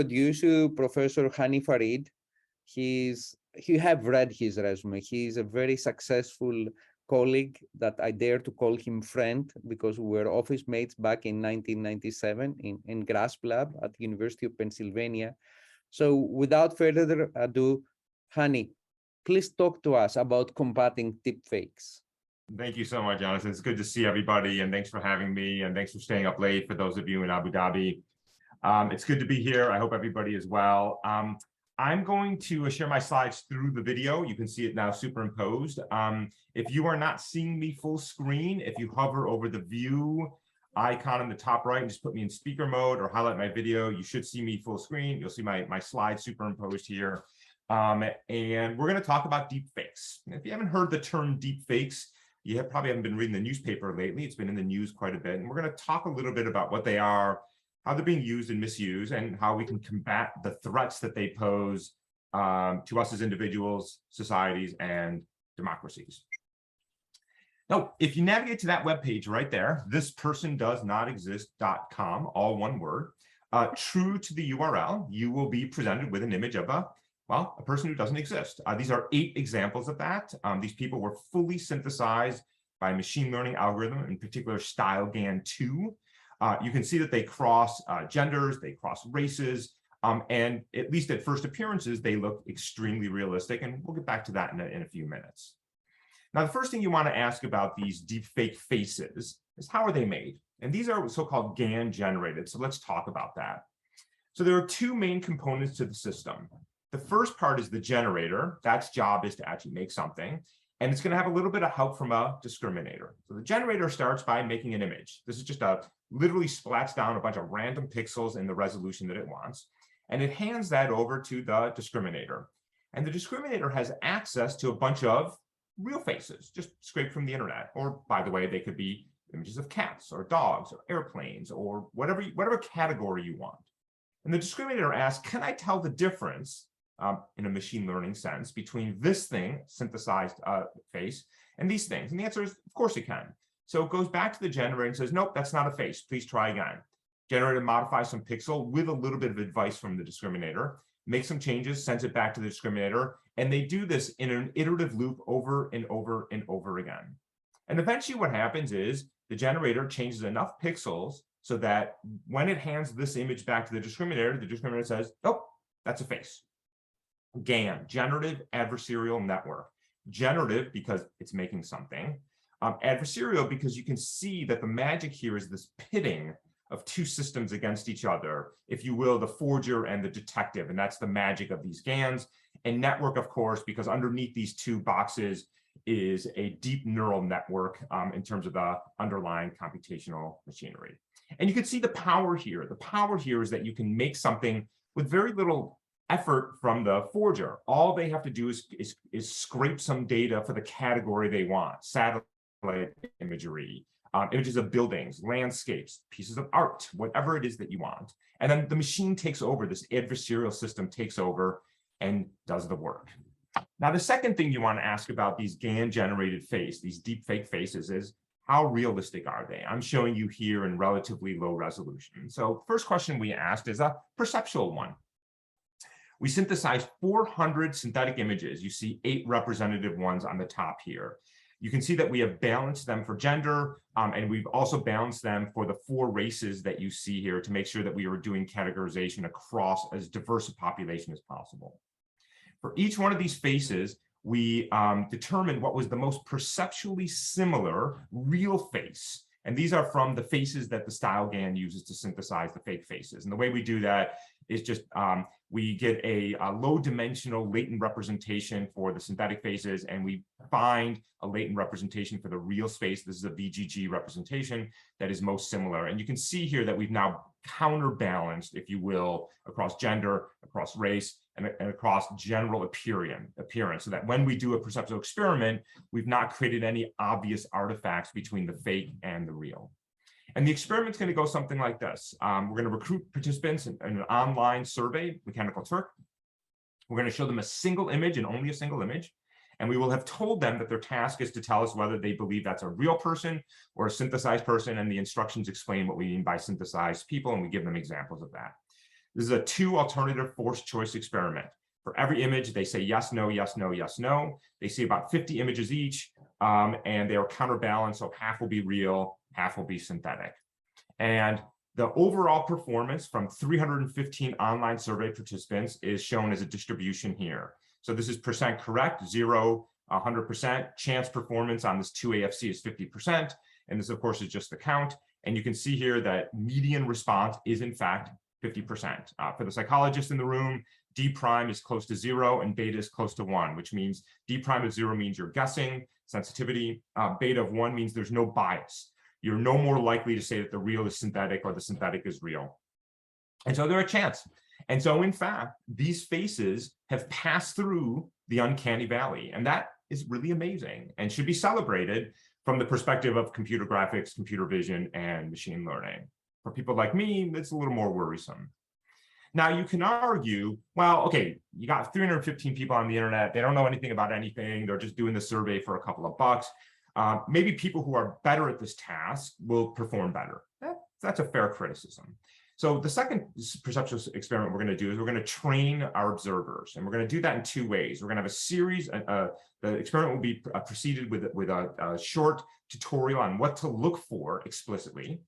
introduce you Professor Hany Farid. You have read his resume. He's a very successful colleague that I dare to call him friend because we were office mates back in 1997 in Grasp Lab at the University of Pennsylvania. So without further ado, Hany, please talk to us about combating deepfakes. Thank you so much, Jonathan. It's good to see everybody, and thanks for having me, and thanks for staying up late for those of you in Abu Dhabi. It's good to be here. I hope everybody is well. I'm going to share my slides through the video. You can see it now superimposed. If you are not seeing me full screen, if you hover over the view icon in the top right and just put me in speaker mode or highlight my video, you should see me full screen. You'll see my slides superimposed here. And we're going to talk about deepfakes. If you haven't heard the term deepfakes, you probably haven't been reading the newspaper lately. It's been in the news quite a bit. And we're going to talk a little bit about what they are, how they're being used and misused, and how we can combat the threats that they pose to us as individuals, societies, and democracies. Now, if you navigate to that webpage right there, thispersondoesnotexist.com, all one word, true to the URL, you will be presented with an image of a person who doesn't exist. These are 8 examples of that. These people were fully synthesized by a machine learning algorithm, in particular StyleGAN2. You can see that they cross genders, they cross races, and at least at first appearances, they look extremely realistic, and we'll get back to that in a few minutes. Now, the first thing you want to ask about these deepfake faces is how are they made? And these are so-called GAN generated, so let's talk about that. So there are 2 main components to the system. The first part is the generator. That's job is to actually make something. And it's going to have a little bit of help from a discriminator. So the generator starts by making an image. This is just literally splats down a bunch of random pixels in the resolution that it wants. And it hands that over to the discriminator. And the discriminator has access to a bunch of real faces, just scraped from the internet. Or, by the way, they could be images of cats or dogs or airplanes or whatever category you want. And the discriminator asks, can I tell the difference in a machine learning sense between this thing, synthesized face, and these things? And the answer is, of course it can. So it goes back to the generator and says, nope, that's not a face. Please try again. Generator modifies some pixel with a little bit of advice from the discriminator, makes some changes, sends it back to the discriminator, and they do this in an iterative loop over and over and over again. And eventually what happens is the generator changes enough pixels so that when it hands this image back to the discriminator says, nope, that's a face. GAN, Generative Adversarial Network. Generative because it's making something. Adversarial because you can see that the magic here is this pitting of 2 systems against each other, if you will, the forger and the detective, and that's the magic of these GANs. And network, of course, because underneath these 2 boxes is a deep neural network in terms of the underlying computational machinery. And you can see the power here. The power here is that you can make something with very little effort from the forger. All they have to do is scrape some data for the category they want: satellite imagery, images of buildings, landscapes, pieces of art, whatever it is that you want. And then the machine takes over, this adversarial system takes over and does the work. Now, the second thing you want to ask about these GAN-generated face, these deepfake faces, is how realistic are they? I'm showing you here in relatively low resolution. So first question we asked is a perceptual one. We synthesized 400 synthetic images. You see 8 representative ones on the top here. You can see that we have balanced them for gender, and we've also balanced them for the 4 races that you see here to make sure that we are doing categorization across as diverse a population as possible. For each one of these faces, we determined what was the most perceptually similar real face. And these are from the faces that the StyleGAN uses to synthesize the fake faces. And the way we do that is just we get a low dimensional latent representation for the synthetic faces, and we find a latent representation for the real space. This is a VGG representation that is most similar. And you can see here that we've now counterbalanced, if you will, across gender, across race, and across general appearance, so that when we do a perceptual experiment, we've not created any obvious artifacts between the fake and the real. And the experiment's going to go something like this. We're going to recruit participants in an online survey, Mechanical Turk. We're going to show them a single image and only a single image. And we will have told them that their task is to tell us whether they believe that's a real person or a synthesized person. And the instructions explain what we mean by synthesized people, and we give them examples of that. This is a 2 alternative forced choice experiment. For every image, they say yes, no, yes, no, yes, no. They see about 50 images each, and they are counterbalanced, so half will be real, half will be synthetic. And the overall performance from 315 online survey participants is shown as a distribution here. So this is percent correct, 0, 100%. Chance performance on this 2AFC is 50%. And this, of course, is just the count. And you can see here that median response is, in fact, 50%. For the psychologists in the room, D prime is close to 0 and beta is close to 1, which means D prime of 0 means you're guessing, sensitivity. Beta of 1 means there's no bias. You're no more likely to say that the real is synthetic or the synthetic is real. And so they're a chance. And so, in fact, these faces have passed through the uncanny valley. And that is really amazing and should be celebrated from the perspective of computer graphics, computer vision, and machine learning. For people like me, it's a little more worrisome. Now, you can argue, well, okay, you got 315 people on the internet. They don't know anything about anything. They're just doing the survey for a couple of bucks. Maybe people who are better at this task will perform better. That's a fair criticism. So the second perceptual experiment we're going to do is we're going to train our observers. And we're going to do that in 2 ways. We're going to have a series. The experiment will be preceded with a short tutorial on what to look for explicitly.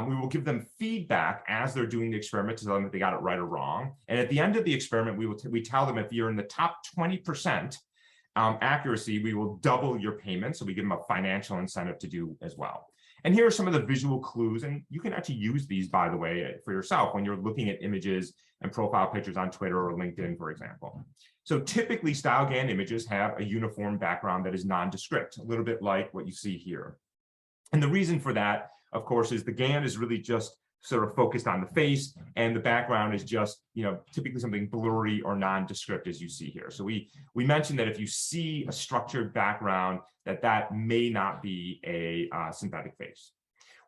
We will give them feedback as they're doing the experiment to tell them if they got it right or wrong. And at the end of the experiment, we tell them if you're in the top 20% accuracy, we will double your payment. So we give them a financial incentive to do as well. And here are some of the visual clues. And you can actually use these, by the way, for yourself when you're looking at images and profile pictures on Twitter or LinkedIn, for example. So typically, StyleGAN images have a uniform background that is nondescript, a little bit like what you see here. And the reason for that, of course, is the GAN is really just sort of focused on the face, and the background is just, typically something blurry or nondescript, as you see here. So we mentioned that if you see a structured background, that may not be a synthetic face.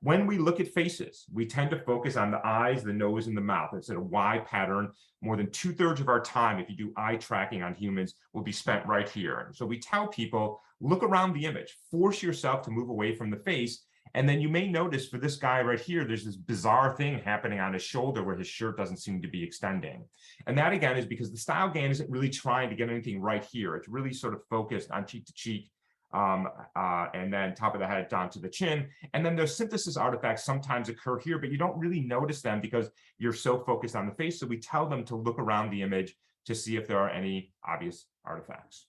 When we look at faces, we tend to focus on the eyes, the nose, and the mouth. It's a Y pattern. More than 2/3 of our time, if you do eye tracking on humans, will be spent right here. So we tell people, look around the image, force yourself to move away from the face. And then you may notice for this guy right here, there's this bizarre thing happening on his shoulder where his shirt doesn't seem to be extending. And that, again, is because the StyleGAN isn't really trying to get anything right here. It's really sort of focused on cheek to cheek, and then top of the head down to the chin. And then those synthesis artifacts sometimes occur here, but you don't really notice them because you're so focused on the face. So we tell them to look around the image to see if there are any obvious artifacts.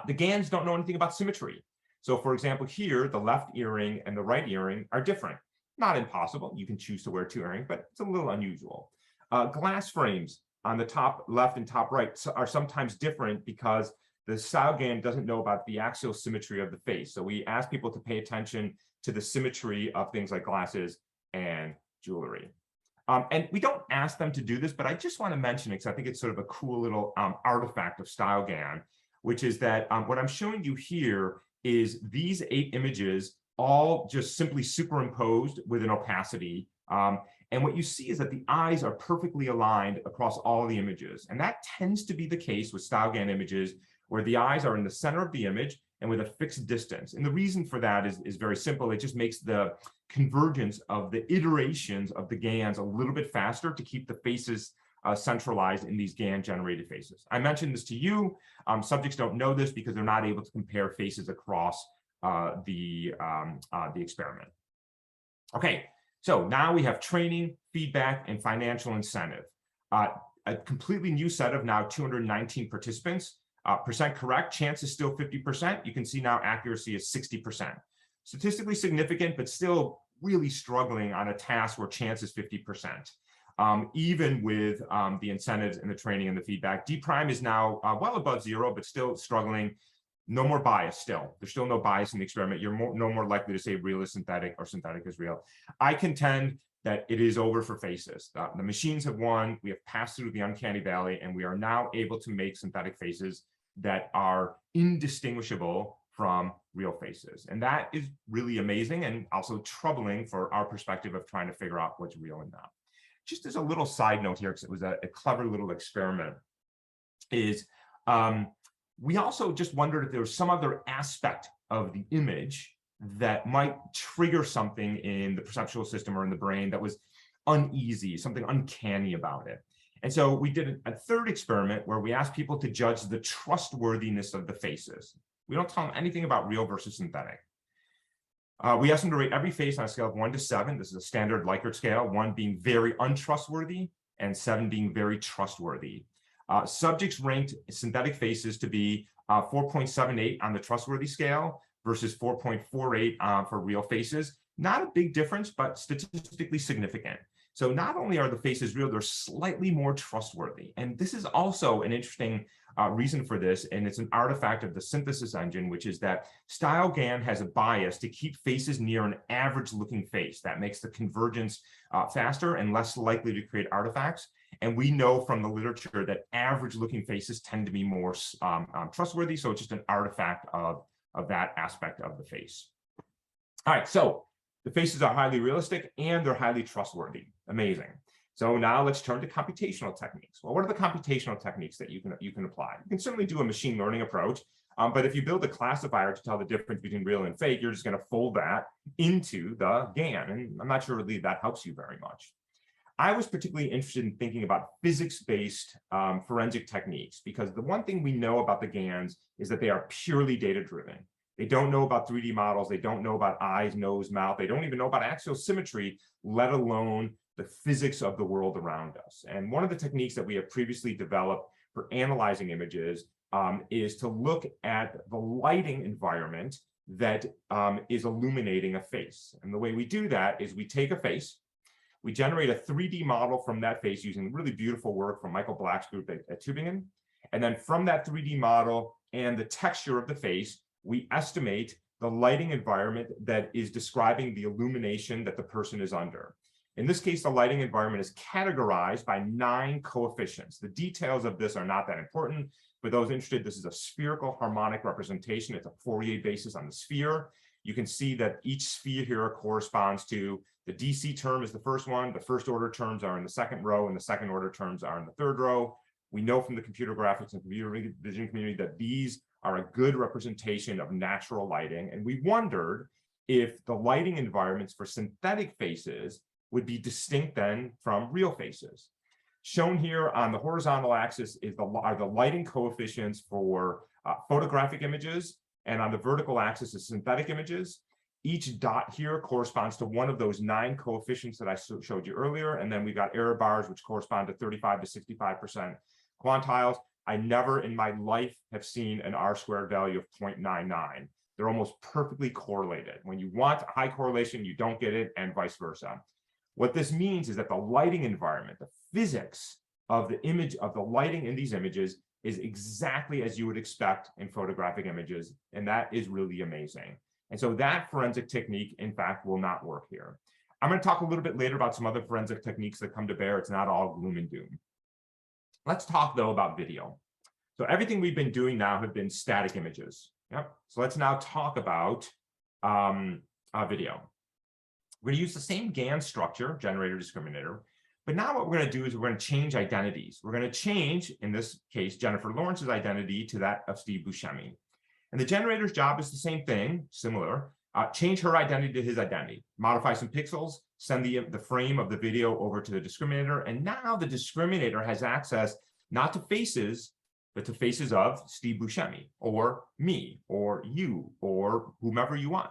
The GANs don't know anything about symmetry. So, for example, here, the left earring and the right earring are different. Not impossible. You can choose to wear 2 earrings, but it's a little unusual. Glass frames on the top left and top right are sometimes different because the StyleGAN doesn't know about the axial symmetry of the face. So we ask people to pay attention to the symmetry of things like glasses and jewelry. And we don't ask them to do this, but I just want to mention it because I think it's sort of a cool little artifact of StyleGAN, which is that what I'm showing you here is these 8 images all just simply superimposed with an opacity. And what you see is that the eyes are perfectly aligned across all the images. And that tends to be the case with StyleGAN images where the eyes are in the center of the image and with a fixed distance. And the reason for that is very simple. It just makes the convergence of the iterations of the GANs a little bit faster to keep the faces centralized in these GAN-generated faces. I mentioned this to you. Subjects don't know this because they're not able to compare faces across the experiment. Okay, so now we have training, feedback, and financial incentive. A completely new set of now 219 participants. Percent correct, chance is still 50%. You can see now accuracy is 60%. Statistically significant, but still really struggling on a task where chance is 50%. Even with the incentives and the training and the feedback. D prime is now well above 0, but still struggling. No more bias still. There's still no bias in the experiment. You're no more likely to say real is synthetic or synthetic is real. I contend that it is over for faces. The machines have won. We have passed through the uncanny valley, and we are now able to make synthetic faces that are indistinguishable from real faces. And that is really amazing and also troubling for our perspective of trying to figure out what's real and not. Just as a little side note here, because it was a clever little experiment, is we also just wondered if there was some other aspect of the image that might trigger something in the perceptual system or in the brain that was uneasy, something uncanny about it. And so we did a third experiment where we asked people to judge the trustworthiness of the faces. We don't tell them anything about real versus synthetic. We asked them to rate every face on a scale of 1 to 7. This is a standard Likert scale, 1 being very untrustworthy and 7 being very trustworthy. Subjects ranked synthetic faces to be 4.78 on the trustworthy scale versus 4.48 for real faces. Not a big difference, but statistically significant. So not only are the faces real, they're slightly more trustworthy. And this is also an interesting reason for this, and it's an artifact of the synthesis engine, which is that StyleGAN has a bias to keep faces near an average-looking face. That makes the convergence faster and less likely to create artifacts. And we know from the literature that average-looking faces tend to be more trustworthy, so it's just an artifact of that aspect of the face. All right, so the faces are highly realistic and they're highly trustworthy. Amazing. So now let's turn to computational techniques. Well, what are the computational techniques that you can apply? You can certainly do a machine learning approach, but if you build a classifier to tell the difference between real and fake, you're just going to fold that into the GAN, and I'm not sure really that helps you very much. I was particularly interested in thinking about physics-based forensic techniques, because the one thing we know about the GANs is that they are purely data-driven. They don't know about 3D models. They don't know about eyes, nose, mouth. They don't even know about axial symmetry, let alone the physics of the world around us. And one of the techniques that we have previously developed for analyzing images is to look at the lighting environment that is illuminating a face. And the way we do that is we take a face, we generate a 3D model from that face using really beautiful work from Michael Black's group at Tübingen. And then from that 3D model and the texture of the face, we estimate the lighting environment that is describing the illumination that the person is under. In this case, the lighting environment is categorized by 9 coefficients. The details of this are not that important. For those interested, this is a spherical harmonic representation. It's a Fourier basis on the sphere. You can see that each sphere here corresponds to the DC term is the first one. The first order terms are in the second row, and the second order terms are in the third row. We know from the computer graphics and computer vision community that these are a good representation of natural lighting. And we wondered if the lighting environments for synthetic faces would be distinct then from real faces. Shown here on the horizontal axis are the lighting coefficients for photographic images, and on the vertical axis is synthetic images. Each dot here corresponds to one of those 9 coefficients that I showed you earlier, and then we've got error bars which correspond to 35 to 65% quantiles. I never in my life have seen an R-squared value of 0.99. They're almost perfectly correlated. When you want a high correlation, you don't get it, and vice versa. What this means is that the lighting environment, the physics of the image of the lighting in these images is exactly as you would expect in photographic images, and that is really amazing. And so that forensic technique, in fact, will not work here. I'm going to talk a little bit later about some other forensic techniques that come to bear. It's not all gloom and doom. Let's talk, though, about video. So everything we've been doing now have been static images. Yep. So let's now talk about video. We're going to use the same GAN structure, generator discriminator, but now what we're going to do is we're going to change identities. We're going to change, in this case, Jennifer Lawrence's identity to that of Steve Buscemi. And the generator's job is the same thing, similar. Change her identity to his identity, modify some pixels, send the frame of the video over to the discriminator, and now the discriminator has access not to faces, but to faces of Steve Buscemi, or me, or you, or whomever you want.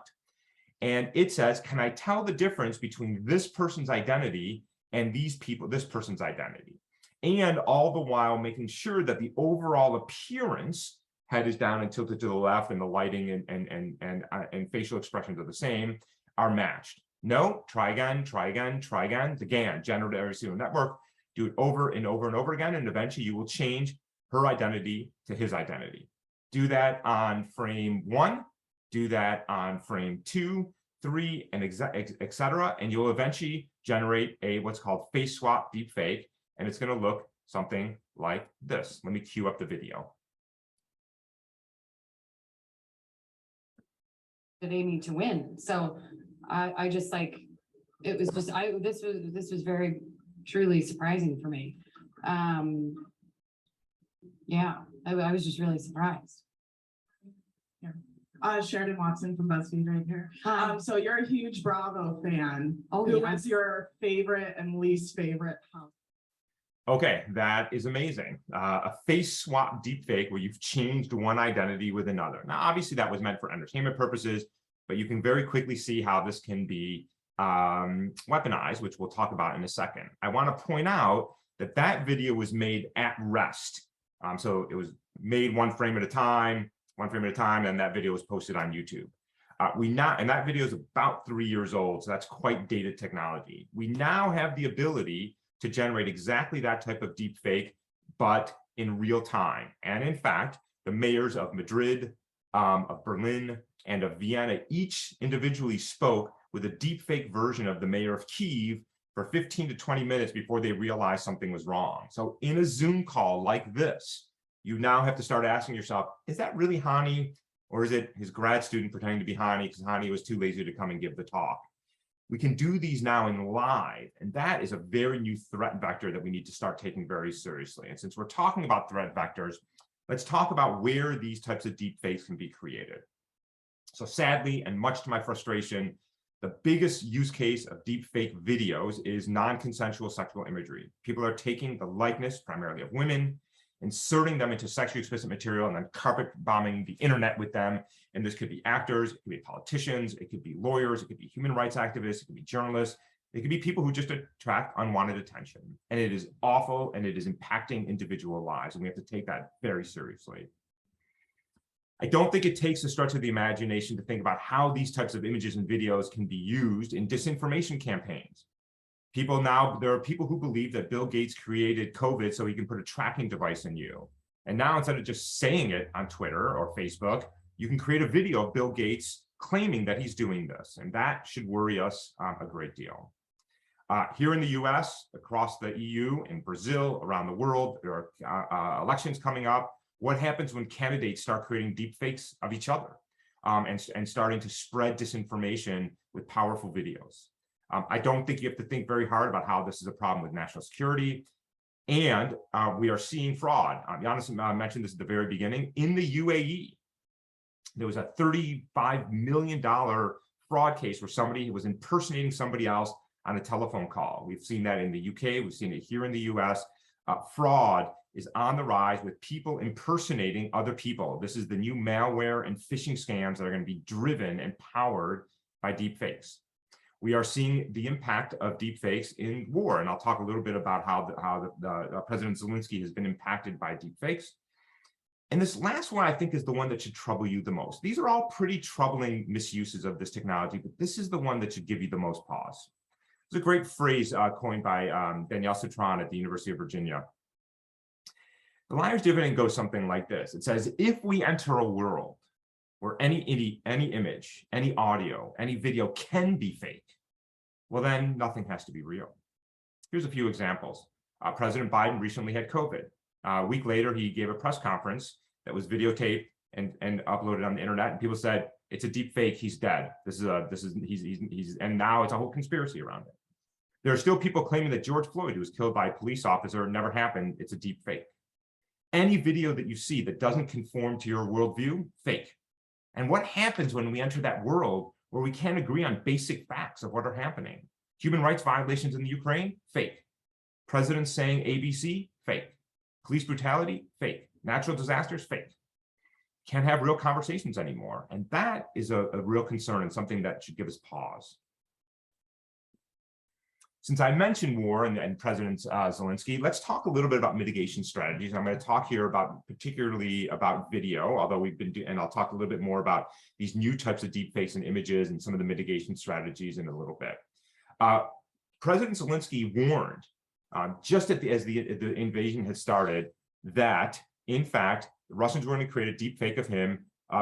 And it says, can I tell the difference between this person's identity and this person's identity? And all the while making sure that the overall appearance, head is down and tilted to the left, and the lighting and facial expressions are the same, are matched. No, try again, try again, try again. The GAN, generative AI network, do it over and over and over again, and eventually you will change her identity to his identity. Do that on frame 1, do that on frame 2, 3, and etc. And you'll eventually generate a what's called face swap deepfake, and it's going to look something like this. Let me cue up the video. They need to win. So I just like, it was just, this was very truly surprising for me. Yeah, I was just really surprised. Yeah, Sheridan Watson from BuzzFeed right here. So you're a huge Bravo fan. Oh, Who yeah. was your favorite and least favorite house? Okay, that is amazing. A face swap deepfake where you've changed one identity with another. Now, obviously that was meant for entertainment purposes, but you can very quickly see how this can be weaponized, which we'll talk about in a second. I want to point out that that video was made at rest. So it was made one frame at a time, and that video was posted on YouTube. And that video is about 3 years old, so that's quite dated technology. We now have the ability to generate exactly that type of deep fake, but in real time. And in fact, the mayors of Madrid, of Berlin, and of Vienna each individually spoke with a deep fake version of the mayor of Kyiv for 15 to 20 minutes before they realized something was wrong. So in a Zoom call like this, you now have to start asking yourself, is that really Hany? Or is it his grad student pretending to be Hany because Hany was too lazy to come and give the talk? We can do these now in live, and that is a very new threat vector that we need to start taking very seriously. And since we're talking about threat vectors, let's talk about where these types of deep fakes can be created. So sadly, and much to my frustration, the biggest use case of deep fake videos is non-consensual sexual imagery. People are taking the likeness, primarily of women, inserting them into sexually explicit material and then carpet bombing the internet with them. And this could be actors, it could be politicians, it could be lawyers, it could be human rights activists, it could be journalists, it could be people who just attract unwanted attention. And it is awful, and it is impacting individual lives, and we have to take that very seriously. I don't think it takes a stretch of the imagination to think about how these types of images and videos can be used in disinformation campaigns. There are people who believe that Bill Gates created COVID so he can put a tracking device in you. And now instead of just saying it on Twitter or Facebook, you can create a video of Bill Gates claiming that he's doing this. And that should worry us a great deal. Here in the US, across the EU, in Brazil, around the world, there are elections coming up. What happens when candidates start creating deep fakes of each other and starting to spread disinformation with powerful videos? I don't think you have to think very hard about how this is a problem with national security. And we are seeing fraud. Giannis mentioned this at the very beginning. In the UAE, there was a $35 million fraud case where somebody was impersonating somebody else on a telephone call. We've seen that in the UK. We've seen it here in the US. Fraud is on the rise with people impersonating other people. This is the new malware and phishing scams that are going to be driven and powered by deep fakes. We are seeing the impact of deepfakes in war, and I'll talk a little bit about how President Zelensky has been impacted by deepfakes. And this last one, I think, is the one that should trouble you the most. These are all pretty troubling misuses of this technology, but this is the one that should give you the most pause. There's a great phrase coined by Danielle Citron at the University of Virginia. The liar's dividend goes something like this. It says, if we enter a world where any image, any audio, any video can be fake, well, then nothing has to be real. Here's a few examples. President Biden recently had COVID. A week later, he gave a press conference that was videotaped and uploaded on the internet, and people said, it's a deep fake, he's dead. And now it's a whole conspiracy around it. There are still people claiming that George Floyd, who was killed by a police officer, never happened, it's a deep fake. Any video that you see that doesn't conform to your worldview, fake. And what happens when we enter that world where we can't agree on basic facts of what are happening? Human rights violations in the Ukraine, fake. Presidents saying ABC, fake. Police brutality, fake. Natural disasters, fake. Can't have real conversations anymore. And that is a real concern and something that should give us pause. Since I mentioned war and President Zelensky, let's talk a little bit about mitigation strategies. I'm going to talk here particularly about video, although we've been doing, and I'll talk a little bit more about these new types of deepfakes and images and some of the mitigation strategies in a little bit. President Zelensky warned just as the invasion had started that, in fact, the Russians were going to create a deepfake of him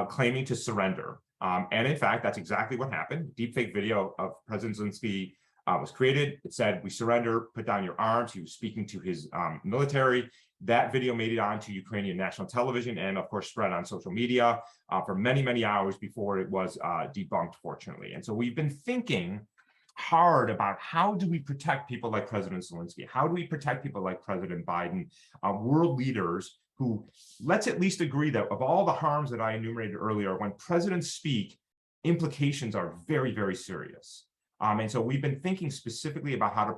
claiming to surrender. And in fact, that's exactly what happened. Deepfake video of President Zelensky was created. It said, we surrender, put down your arms. He was speaking to his military. That video made it onto Ukrainian national television and, of course, spread on social media for many, many hours before it was debunked, fortunately. And so we've been thinking hard about how do we protect people like President Zelensky? How do we protect people like President Biden, world leaders who, let's at least agree that of all the harms that I enumerated earlier, when presidents speak, implications are very, very serious. And so we've been thinking specifically about how to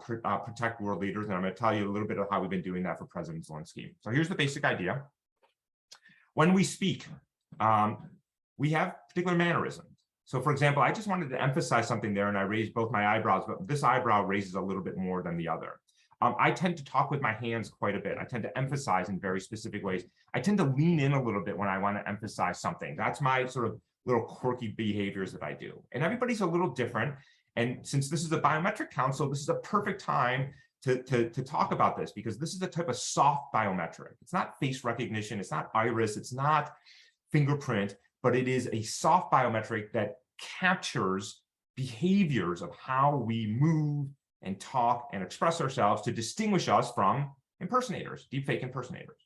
protect world leaders, and I'm going to tell you a little bit of how we've been doing that for President Zelensky. So here's the basic idea. When we speak, we have particular mannerisms. So for example, I just wanted to emphasize something there, and I raised both my eyebrows, but this eyebrow raises a little bit more than the other. I tend to talk with my hands quite a bit. I tend to emphasize in very specific ways. I tend to lean in a little bit when I want to emphasize something. That's my sort of little quirky behaviors that I do. And everybody's a little different. And since this is a biometric council, this is a perfect time to talk about this, because this is a type of soft biometric. It's not face recognition. It's not iris. It's not fingerprint, but it is a soft biometric that captures behaviors of how we move and talk and express ourselves to distinguish us from impersonators, deepfake impersonators.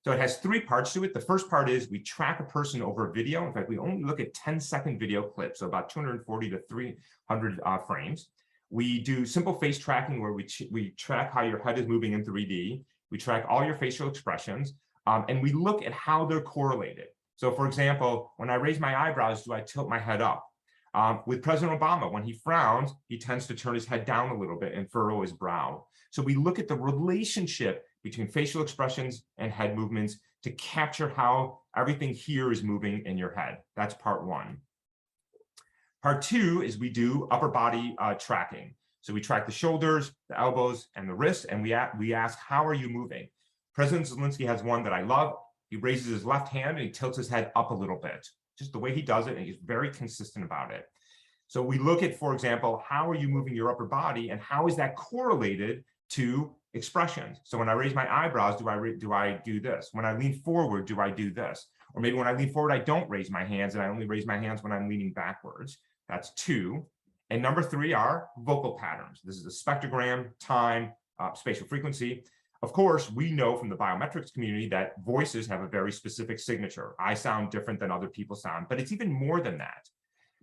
So it has three parts to it. The first part is we track a person over a video. In fact, we only look at 10-second video clips, so about 240 to 300 frames. We do simple face tracking, where we track how your head is moving in 3D. We track all your facial expressions, and we look at how they're correlated. So for example, when I raise my eyebrows, do I tilt my head up? With President Obama, when he frowns, he tends to turn his head down a little bit and furrow his brow. So we look at the relationship between facial expressions and head movements to capture how everything here is moving in your head. That's part one. Part two is we do upper body tracking. So we track the shoulders, the elbows, and the wrists, and we ask, how are you moving? President Zelensky has one that I love. He raises his left hand and he tilts his head up a little bit. Just the way he does it, and he's very consistent about it. So we look at, for example, how are you moving your upper body, and how is that correlated to expressions? So when I raise my eyebrows, do I do this? When I lean forward, do I do this? Or maybe when I lean forward, I don't raise my hands, and I only raise my hands when I'm leaning backwards. That's two. And number three are vocal patterns. This is a spectrogram, time, spatial frequency. Of course, we know from the biometrics community that voices have a very specific signature. I sound different than other people sound, but it's even more than that.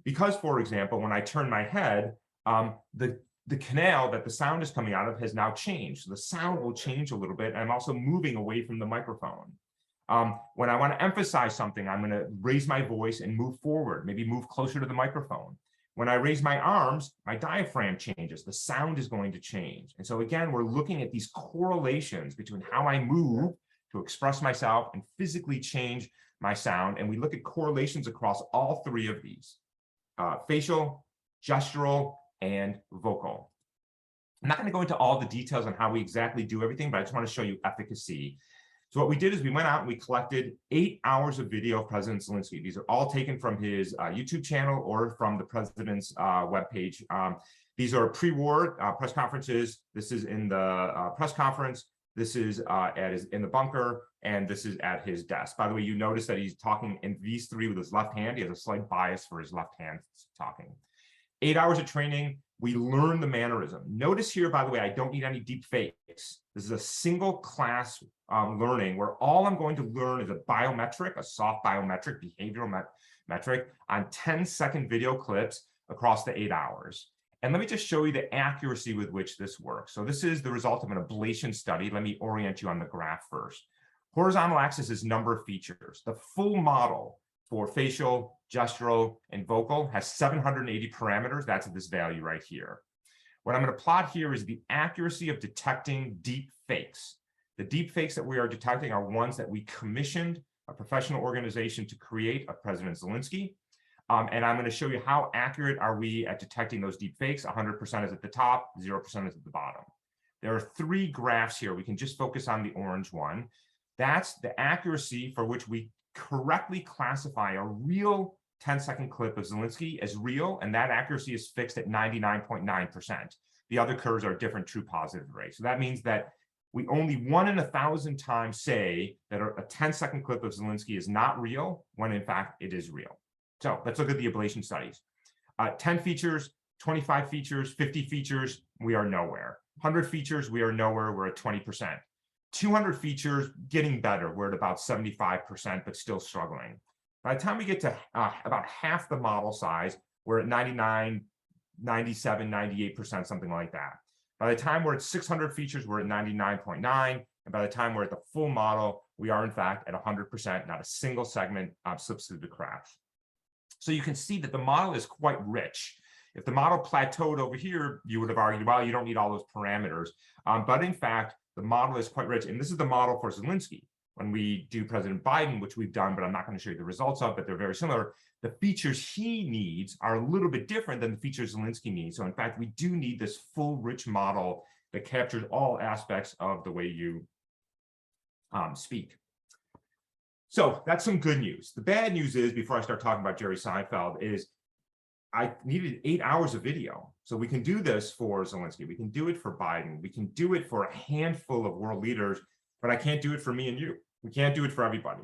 Because, for example, when I turn my head, the canal that the sound is coming out of has now changed. So the sound will change a little bit. And I'm also moving away from the microphone. When I want to emphasize something, I'm going to raise my voice and move forward, maybe move closer to the microphone. When I raise my arms, my diaphragm changes. The sound is going to change. And so again, we're looking at these correlations between how I move to express myself and physically change my sound. And we look at correlations across all three of these, facial, gestural, and vocal. I'm not going to go into all the details on how we exactly do everything, but I just want to show you efficacy. So what we did is we went out and we collected 8 hours of video of President Zelensky. These are all taken from his YouTube channel or from the president's webpage. These are pre-war press conferences. This is in the press conference. This is in the bunker, and this is at his desk. By the way, you notice that he's talking in these three with his left hand. He has a slight bias for his left hand talking. 8 hours of training. We learn the mannerism. Notice here, by the way, I don't need any deep fakes. This is a single class learning where all I'm going to learn is a biometric, a soft biometric behavioral metric on 10-second video clips across the 8 hours. And let me just show you the accuracy with which this works. So this is the result of an ablation study. Let me orient you on the graph first. Horizontal axis is number of features. The full model for facial, gestural, and vocal has 780 parameters. That's this value right here. What I'm going to plot here is the accuracy of detecting deep fakes. The deep fakes that we are detecting are ones that we commissioned a professional organization to create of President Zelensky. And I'm going to show you how accurate are we at detecting those deep fakes. 100% is at the top, 0% is at the bottom. There are three graphs here. We can just focus on the orange one. That's the accuracy for which we correctly classify a real 10-second clip of Zelensky as real, and that accuracy is fixed at 99.9%. The other curves are different true positive rates. So that means that we only 1 in 1,000 times say that a 10-second clip of Zelensky is not real, when in fact it is real. So let's look at the ablation studies. 10 features, 25 features, 50 features, we are nowhere. 100 features, we are nowhere, we're at 20%. 200 features, getting better, we're at about 75%, but still struggling. By the time we get to about half the model size, we're at 99, 97, 98%, something like that. By the time we're at 600 features, we're at 99.9. And by the time we're at the full model, we are in fact at 100%, not a single segment slips through the cracks. So you can see that the model is quite rich. If the model plateaued over here, you would have argued, well, you don't need all those parameters. But in fact, the model is quite rich. And this is the model for Zelensky. When we do President Biden, which we've done, but I'm not going to show you the results of, but they're very similar. The features he needs are a little bit different than the features Zelensky needs. So in fact, we do need this full rich model that captures all aspects of the way you speak. So that's some good news. The bad news is, before I start talking about Jerry Seinfeld, is I needed 8 hours of video. So we can do this for Zelensky. We can do it for Biden. We can do it for a handful of world leaders, but I can't do it for me and you. We can't do it for everybody.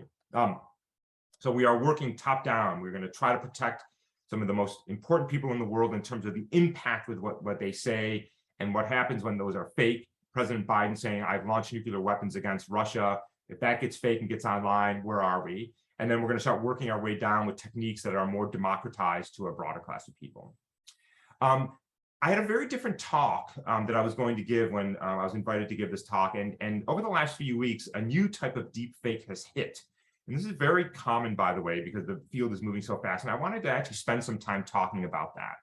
So we are working top down. We're going to try to protect some of the most important people in the world in terms of the impact with what they say and what happens when those are fake. President Biden saying, I've launched nuclear weapons against Russia. If that gets fake and gets online, where are we? And then we're going to start working our way down with techniques that are more democratized to a broader class of people. I had a very different talk that I was going to give when I was invited to give this talk. And over the last few weeks, a new type of deep fake has hit. And this is very common, by the way, because the field is moving so fast. And I wanted to actually spend some time talking about that.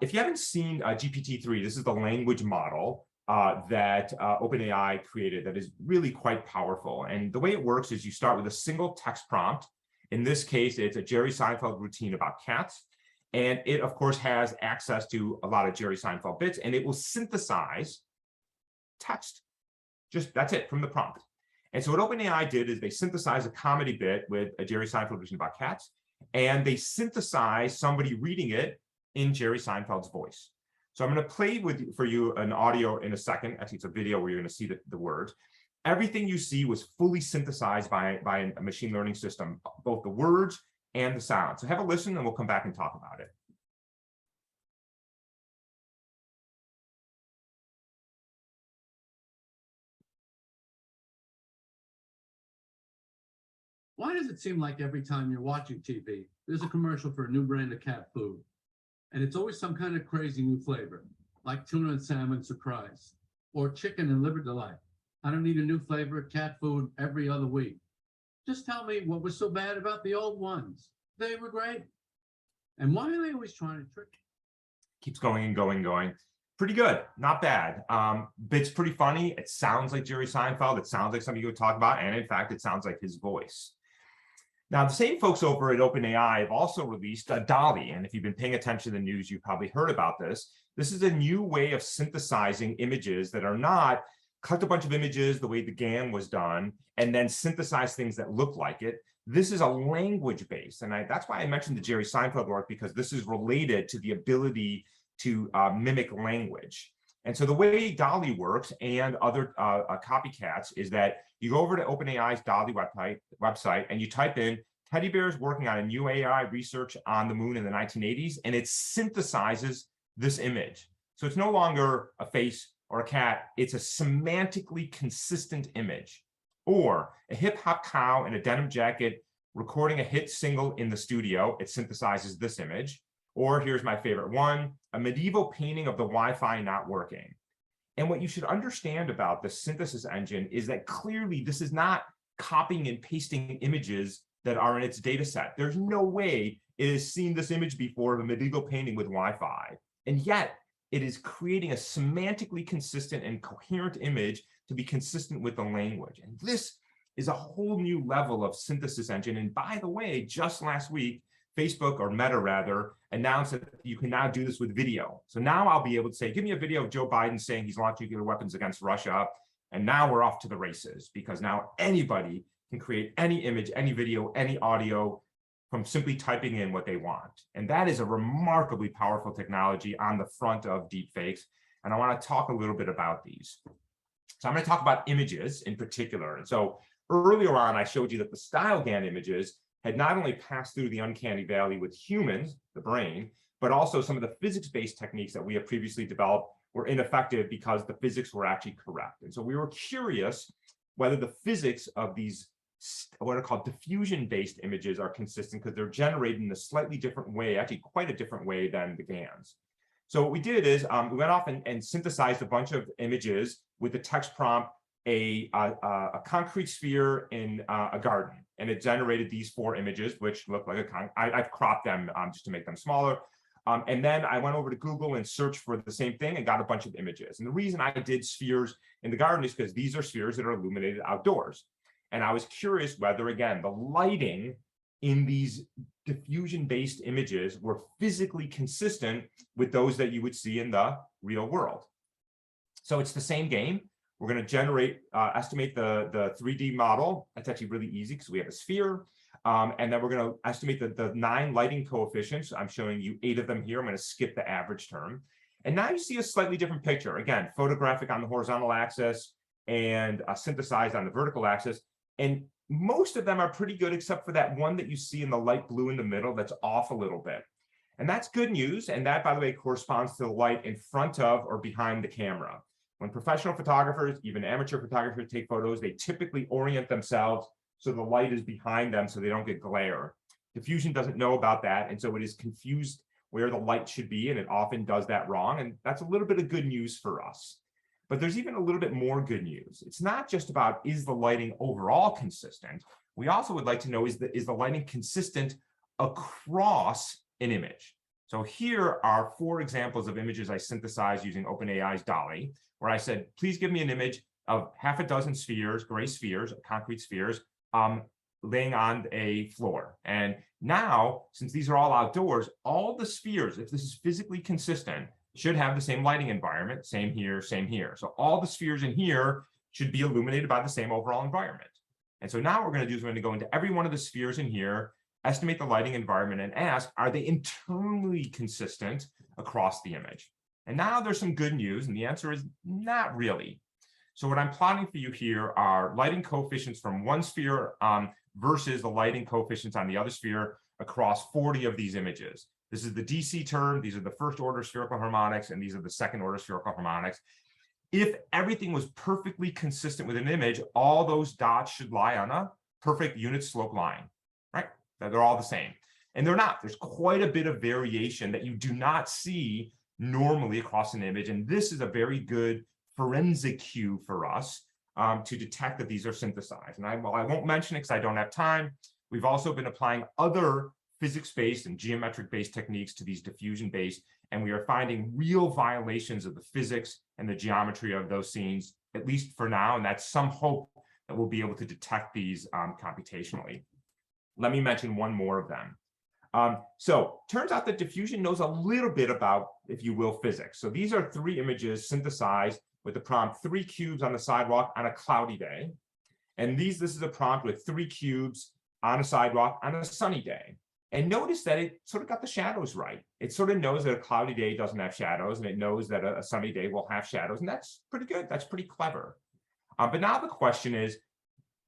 If you haven't seen GPT-3, this is the language model that OpenAI created that is really quite powerful. And the way it works is you start with a single text prompt. In this case, it's a Jerry Seinfeld routine about cats. And it, of course, has access to a lot of Jerry Seinfeld bits, and it will synthesize text. Just that's it from the prompt. And so what OpenAI did is they synthesized a comedy bit with a Jerry Seinfeld routine about cats, and they synthesized somebody reading it in Jerry Seinfeld's voice. So I'm going to play for you an audio in a second. Actually, it's a video where you're going to see the words. Everything you see was fully synthesized by a machine learning system, both the words and the sound. So have a listen, and we'll come back and talk about it. Why does it seem like every time you're watching TV, there's a commercial for a new brand of cat food? And it's always some kind of crazy new flavor, like tuna and salmon surprise, or chicken and liver delight. I don't need a new flavor of cat food every other week. Just tell me what was so bad about the old ones. They were great. And why are they always trying to trick? Keeps going and going and going. Pretty good, not bad. Bit's pretty funny. It sounds like Jerry Seinfeld. It sounds like something you would talk about. And in fact, it sounds like his voice. Now, the same folks over at OpenAI have also released DALL-E. And if you've been paying attention to the news, you've probably heard about this. This is a new way of synthesizing images that are not collect a bunch of images the way the GAN was done, and then synthesize things that look like it. This is a language base. And that's why I mentioned the Jerry Seinfeld work, because this is related to the ability to mimic language. And so the way DALL-E works and other copycats is that you go over to OpenAI's DALL-E website and you type in teddy bears working on a new AI research on the moon in the 1980s, and it synthesizes this image. So it's no longer a face or a cat, it's a semantically consistent image. Or a hip hop cow in a denim jacket recording a hit single in the studio, it synthesizes this image. Or here's my favorite one, a medieval painting of the Wi-Fi not working. And what you should understand about the synthesis engine is that clearly this is not copying and pasting images that are in its data set. There's no way it has seen this image before of a medieval painting with Wi-Fi. And yet it is creating a semantically consistent and coherent image to be consistent with the language. And this is a whole new level of synthesis engine. And by the way, just last week, Facebook, or Meta rather, announced that you can now do this with video. So now I'll be able to say, give me a video of Joe Biden saying he's launched nuclear weapons against Russia. And now we're off to the races, because now anybody can create any image, any video, any audio from simply typing in what they want. And that is a remarkably powerful technology on the front of deepfakes. And I want to talk a little bit about these. So I'm going to talk about images in particular. And so earlier on, I showed you that the StyleGAN images had not only passed through the uncanny valley with humans, the brain, but also some of the physics-based techniques that we have previously developed were ineffective because the physics were actually correct. And so we were curious whether the physics of these what are called diffusion-based images are consistent because they're generated in a slightly different way, actually quite a different way than the GANs. So what we did is we went off and synthesized a bunch of images with the text prompt, a concrete sphere in a garden, and it generated these 4 images, which look like I've cropped them just to make them smaller. And then I went over to Google and searched for the same thing and got a bunch of images. And the reason I did spheres in the garden is because these are spheres that are illuminated outdoors. And I was curious whether, again, the lighting in these diffusion-based images were physically consistent with those that you would see in the real world. So it's the same game. We're going to estimate the 3D model. That's actually really easy because we have a sphere. And then we're going to estimate the 9 lighting coefficients. I'm showing you 8 of them here. I'm going to skip the average term. And now you see a slightly different picture. Again, photographic on the horizontal axis and synthesized on the vertical axis. And most of them are pretty good, except for that one that you see in the light blue in the middle that's off a little bit. And that's good news. And that, by the way, corresponds to the light in front of or behind the camera. When professional photographers, even amateur photographers, take photos, they typically orient themselves so the light is behind them so they don't get glare. Diffusion doesn't know about that, and so it is confused where the light should be, and it often does that wrong, and that's a little bit of good news for us. But there's even a little bit more good news. It's not just about, is the lighting overall consistent? We also would like to know, is the lighting consistent across an image? So here are 4 examples of images I synthesized using OpenAI's DALL-E, where I said, please give me an image of 6 spheres, gray spheres, concrete spheres, laying on a floor. And now, since these are all outdoors, all the spheres, if this is physically consistent, should have the same lighting environment, same here, same here. So all the spheres in here should be illuminated by the same overall environment. And so now what we're going to do is we're going to go into every one of the spheres in here, estimate the lighting environment, and ask, are they internally consistent across the image? And now there's some good news, and the answer is not really. So what I'm plotting for you here are lighting coefficients from one sphere versus the lighting coefficients on the other sphere across 40 of these images. This is the DC term. These are the first order spherical harmonics, and these are the second order spherical harmonics. If everything was perfectly consistent with an image, all those dots should lie on a perfect unit slope line, right? They're all the same. And they're not. There's quite a bit of variation that you do not see normally across an image. And this is a very good forensic cue for us to detect that these are synthesized. And I won't mention it because I don't have time. We've also been applying other physics-based and geometric-based techniques to these diffusion-based, and we are finding real violations of the physics and the geometry of those scenes, at least for now, and that's some hope that we'll be able to detect these computationally. Let me mention one more of them. So turns out that diffusion knows a little bit about, if you will, physics. So these are 3 images synthesized with the prompt 3 cubes on the sidewalk on a cloudy day. And this is a prompt with 3 cubes on a sidewalk on a sunny day. And notice that it sort of got the shadows right. It sort of knows that a cloudy day doesn't have shadows, and it knows that a sunny day will have shadows. And that's pretty good. That's pretty clever. But now the question is,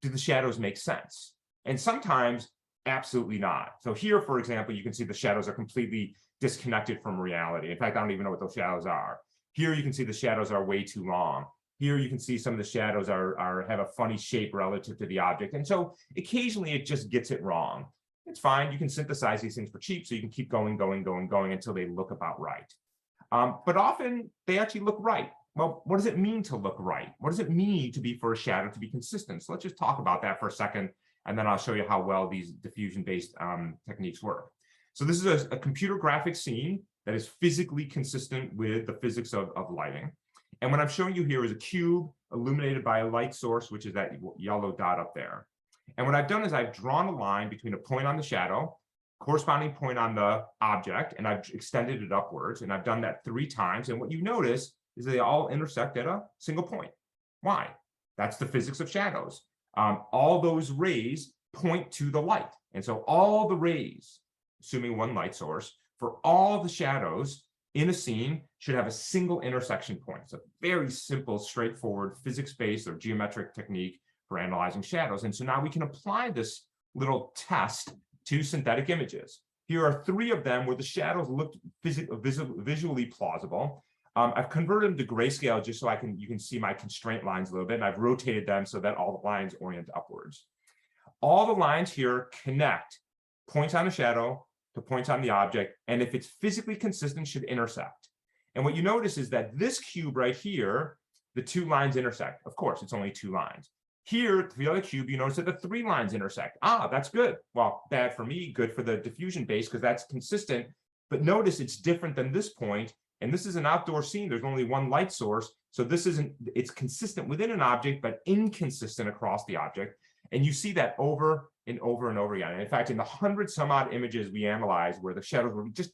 do the shadows make sense? And sometimes, absolutely not. So here, for example, you can see the shadows are completely disconnected from reality. In fact, I don't even know what those shadows are. Here you can see the shadows are way too long. Here you can see some of the shadows have a funny shape relative to the object. And so occasionally it just gets it wrong. It's fine. You can synthesize these things for cheap, so you can keep going until they look about right. But often they actually look right. Well, what does it mean to look right? What does it mean for a shadow to be consistent? So let's just talk about that for a second, and then I'll show you how well these diffusion-based techniques work. So this is a computer graphic scene that is physically consistent with the physics of lighting. And what I'm showing you here is a cube illuminated by a light source, which is that yellow dot up there. And what I've done is I've drawn a line between a point on the shadow, corresponding point on the object, and I've extended it upwards. And I've done that 3 times. And what you notice is they all intersect at a single point. Why? That's the physics of shadows. All those rays point to the light. And so all the rays, assuming one light source, for all the shadows in a scene should have a single intersection point. It's a very simple, straightforward physics-based or geometric technique for analyzing shadows. And so now we can apply this little test to synthetic images. Here are 3 of them where the shadows look visually plausible. I've converted them to grayscale just so you can see my constraint lines a little bit, and I've rotated them so that all the lines orient upwards. all the lines here connect points on a shadow to points on the object, and if it's physically consistent, should intersect. And what you notice is that this cube right here, the 2 lines intersect. Of course, it's only 2 lines. Here, the other cube, you notice that the 3 lines intersect. Ah, that's good. Well, bad for me, good for the diffusion base because that's consistent. But notice it's different than this point, and this is an outdoor scene. There's only 1 light source, so this isn't. It's consistent within an object, but inconsistent across the object. And you see that over and over and over again. And in fact, in the 100 some odd images we analyzed where the shadows were just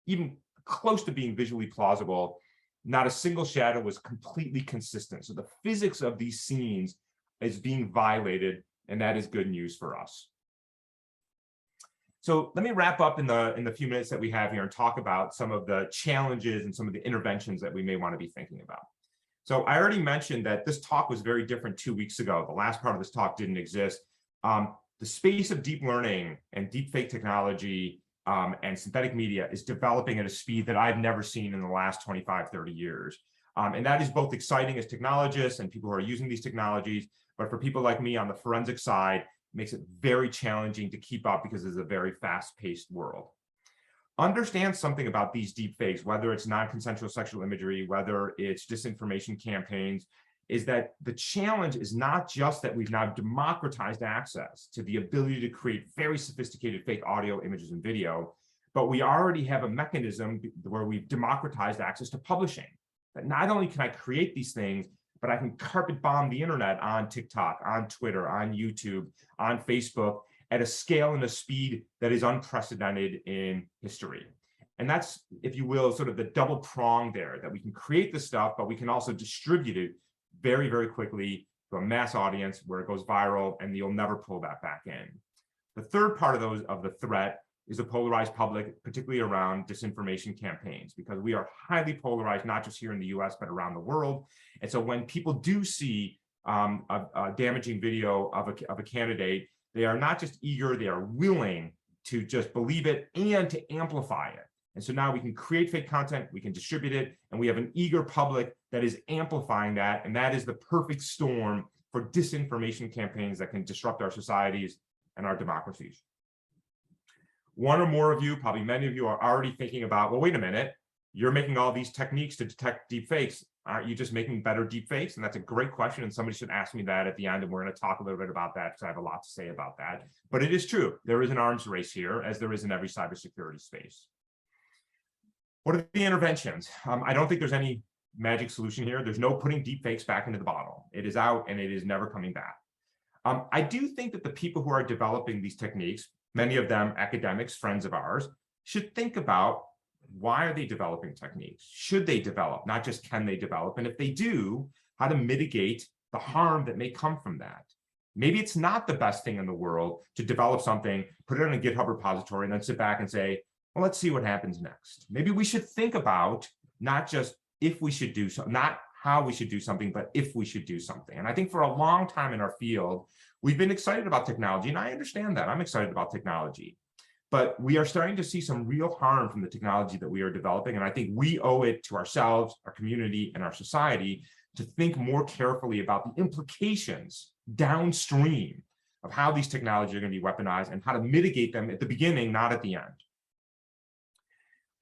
even close to being visually plausible, not a single shadow was completely consistent. So the physics of these scenes is being violated, and that is good news for us. So let me wrap up in the few minutes that we have here and talk about some of the challenges and some of the interventions that we may want to be thinking about. So I already mentioned that this talk was very different 2 weeks ago. The last part of this talk didn't exist. The space of deep learning and deepfake technology and synthetic media is developing at a speed that I've never seen in the last 25, 30 years. And that is both exciting as technologists and people who are using these technologies, but for people like me on the forensic side, it makes it very challenging to keep up because it's a very fast-paced world. Understand something about these deepfakes, whether it's non-consensual sexual imagery, whether it's disinformation campaigns, is that the challenge is not just that we've now democratized access to the ability to create very sophisticated fake audio, images, and video, but we already have a mechanism where we've democratized access to publishing. That not only can I create these things, but I can carpet bomb the internet on TikTok, on Twitter, on YouTube, on Facebook, at a scale and a speed that is unprecedented in history. And that's, if you will, sort of the double prong there, that we can create the stuff, but we can also distribute it very, very quickly to a mass audience where it goes viral and you'll never pull that back in. The third part of the threat is a polarized public, particularly around disinformation campaigns, because we are highly polarized, not just here in the US, but around the world. And so when people do see a damaging video of a candidate, they are not just eager, they are willing to just believe it and to amplify it. And so now we can create fake content, we can distribute it, and we have an eager public that is amplifying that. And that is the perfect storm for disinformation campaigns that can disrupt our societies and our democracies. One or more of you, probably many of you, are already thinking about, well, wait a minute, you're making all these techniques to detect deepfakes. Aren't you just making better deepfakes? And that's a great question. And somebody should ask me that at the end. And we're going to talk a little bit about that because I have a lot to say about that. But it is true. There is an arms race here, as there is in every cybersecurity space. What are the interventions? I don't think there's any magic solution here. There's no putting deepfakes back into the bottle. It is out and it is never coming back. I do think that the people who are developing these techniques, many of them academics, friends of ours, should think about, why are they developing techniques? Should they develop? Not just can they develop? And if they do, how to mitigate the harm that may come from that. Maybe it's not the best thing in the world to develop something, put it in a GitHub repository, and then sit back and say, well, let's see what happens next. Maybe we should think about not just if we should do something, not how we should do something, but if we should do something. And I think for a long time in our field, we've been excited about technology, and I understand that. I'm excited about technology. But we are starting to see some real harm from the technology that we are developing. And I think we owe it to ourselves, our community, and our society to think more carefully about the implications downstream of how these technologies are going to be weaponized and how to mitigate them at the beginning, not at the end.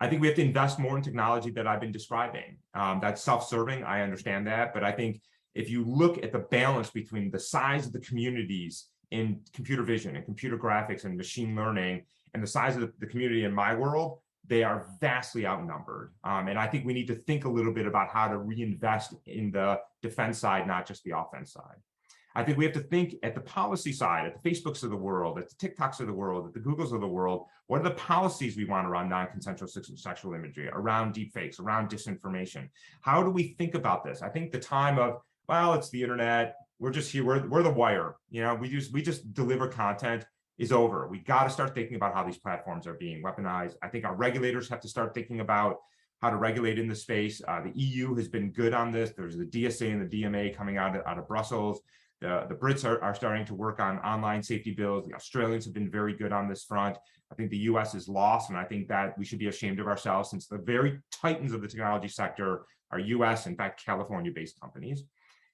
I think we have to invest more in technology that I've been describing. That's self-serving, I understand that. But I think if you look at the balance between the size of the communities in computer vision and computer graphics and machine learning, and the size of the community in my world, they are vastly outnumbered. And I think we need to think a little bit about how to reinvest in the defense side, not just the offense side. I think we have to think at the policy side, at the Facebooks of the world, at the TikToks of the world, at the Googles of the world. What are the policies we want around non-consensual sexual imagery, around deepfakes, around disinformation? How do we think about this? I think the time of, well, it's the internet, we're just here, we're the wire, you know, we just deliver content, is over. We got to start thinking about how these platforms are being weaponized. I think our regulators have to start thinking about how to regulate in the space. The EU has been good on this. There's the DSA and the DMA coming out of Brussels. The Brits are starting to work on online safety bills. The Australians have been very good on this front. I think the US is lost, and I think that we should be ashamed of ourselves, since the very titans of the technology sector are US, in fact, California-based companies.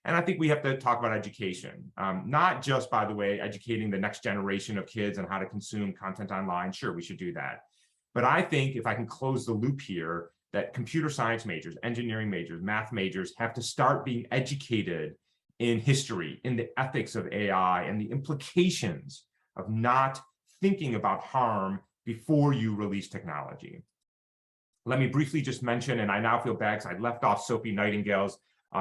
And I think we have to talk about education, not just, by the way, educating the next generation of kids on how to consume content online. Sure, we should do that. But I think if I can close the loop here, that computer science majors, engineering majors, math majors have to start being educated in history, in the ethics of AI, and the implications of not thinking about harm before you release technology. Let me briefly just mention, and I now feel bad because I left off Sophie Nightingale's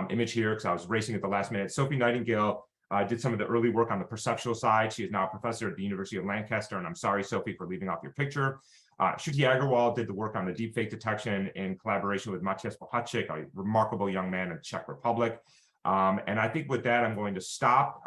image here because I was racing at the last minute. Sophie Nightingale did some of the early work on the perceptual side. She is now a professor at the University of Lancaster, and I'm sorry, Sophie, for leaving off your picture. Shruti Agarwal did the work on the deepfake detection in collaboration with Maciej Bohaczyk, a remarkable young man in the Czech Republic. And I think with that, I'm going to stop.